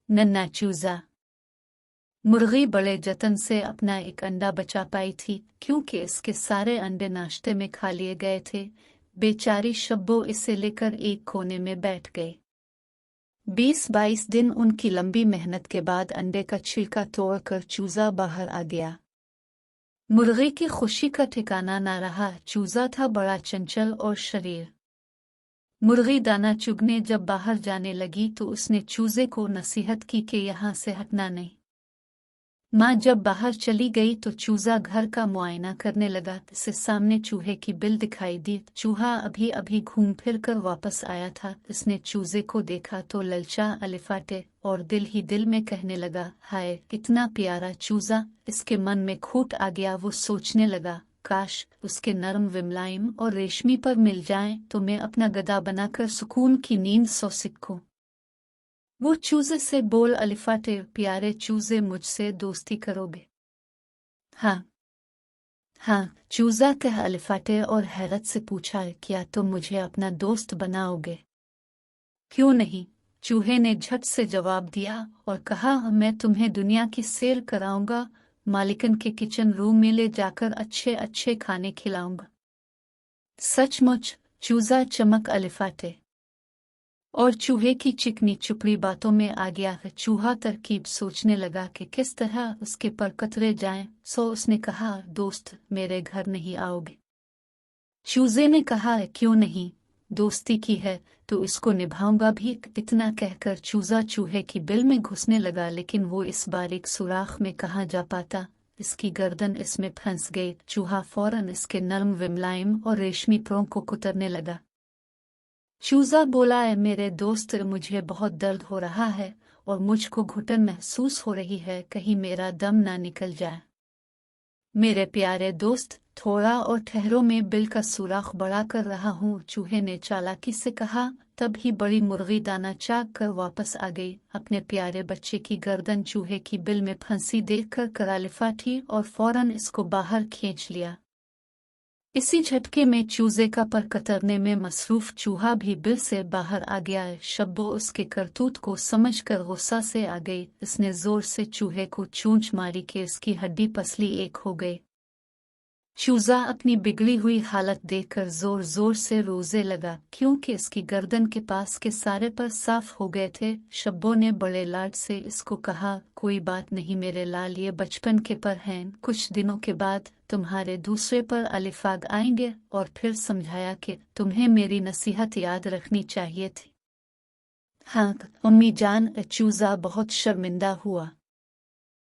नन्हा चूजा। मुर्गी बड़े जतन से अपना एक अंडा बचा पाई थी, क्योंकि इसके सारे अंडे नाश्ते में खा लिए गए थे। बेचारी शब्बो इसे लेकर एक कोने में बैठ गई। 20-22 दिन उनकी लंबी मेहनत के बाद अंडे का छिलका तोड़कर चूजा बाहर आ गया। मुर्गी की खुशी का ठिकाना न रहा। चूजा था बड़ा चंचल और शरीर। मुर्गी दाना चुगने जब बाहर जाने लगी तो उसने चूजे को नसीहत की कि यहाँ से हटना नहीं। माँ जब बाहर चली गई तो चूजा घर का मुआयना करने लगा। इससे सामने चूहे की बिल दिखाई दी। चूहा अभी अभी घूम फिर कर वापस आया था। इसने चूजे को देखा तो ललचा अलिफाटे और दिल ही दिल में कहने लगा, हाय कितना प्यारा चूजा। इसके मन में खूट आ गया। वो सोचने लगा, काश उसके नरम विमलाइम और रेशमी पर मिल जाएं तो मैं अपना गधा बनाकर सुकून की नींद सो सकूं। वो चूजे से बोल, अलिफाटे प्यारे चूजे, मुझसे दोस्ती करोगे? हाँ हाँ, चूजा कह अलिफाटे और हैरत से पूछा, क्या तुम मुझे अपना दोस्त बनाओगे? क्यों नहीं, चूहे ने झट से जवाब दिया और कहा, मैं तुम्हें दुनिया की सैर कराऊंगा, मालिकन के किचन रूम में ले जाकर अच्छे अच्छे खाने खिलाऊंगा। सचमुच? चूजा चमक अलिफाटे और चूहे की चिकनी चुपड़ी बातों में आ गया। चूहा तरकीब सोचने लगा कि किस तरह उसके पर कतरे जाएं। सो उसने कहा, दोस्त मेरे घर नहीं आओगे? चूजे ने कहा, क्यों नहीं, दोस्ती की है तो इसको निभाऊंगा भी। इतना कहकर चूजा चूहे की बिल में घुसने लगा, लेकिन वो इस बारीक सुराख में कहाँ जा पाता। इसकी गर्दन इसमें फंस गई। चूहा फौरन इसके नरम विमलाइम और रेशमी प्रों को कुतरने लगा। चूजा बोला, है मेरे दोस्त, मुझे बहुत दर्द हो रहा है और मुझको घुटन महसूस हो रही है, कहीं मेरा दम ना निकल जाए। मेरे प्यारे दोस्त, थोड़ा और ठहरो, मैं बिल का सुराख बड़ा कर रहा हूँ। चूहे ने चालाकी से कहा। तब ही बड़ी मुर्गी दाना चाक कर वापस आ गई। अपने प्यारे बच्चे की गर्दन चूहे की बिल में फंसी देखकर करालिफा थी और फौरन इसको बाहर खींच लिया। इसी झटके में चूजे का पर कतरने में मसरूफ चूहा भी बिल से बाहर आ गया। शब्बो उसके करतूत को समझकर गुस्सा से आ गई। इसने जोर से चूहे को चूंच मारी कि इसकी हड्डी पसली एक हो गई। चूजा अपनी बिगड़ी हुई हालत देखकर जोर जोर से रोने लगा, क्योंकि इसकी गर्दन के पास के सारे पर साफ हो गए थे। शब्बो ने बड़े लाड से इसको कहा, कोई बात नहीं मेरे लाल, ये बचपन के पर हैं, कुछ दिनों के बाद तुम्हारे दूसरे पर अलिफाग आएंगे। और फिर समझाया कि तुम्हें मेरी नसीहत याद रखनी चाहिए थी। हाँ अम्मी जान। चूजा बहुत शर्मिंदा हुआ।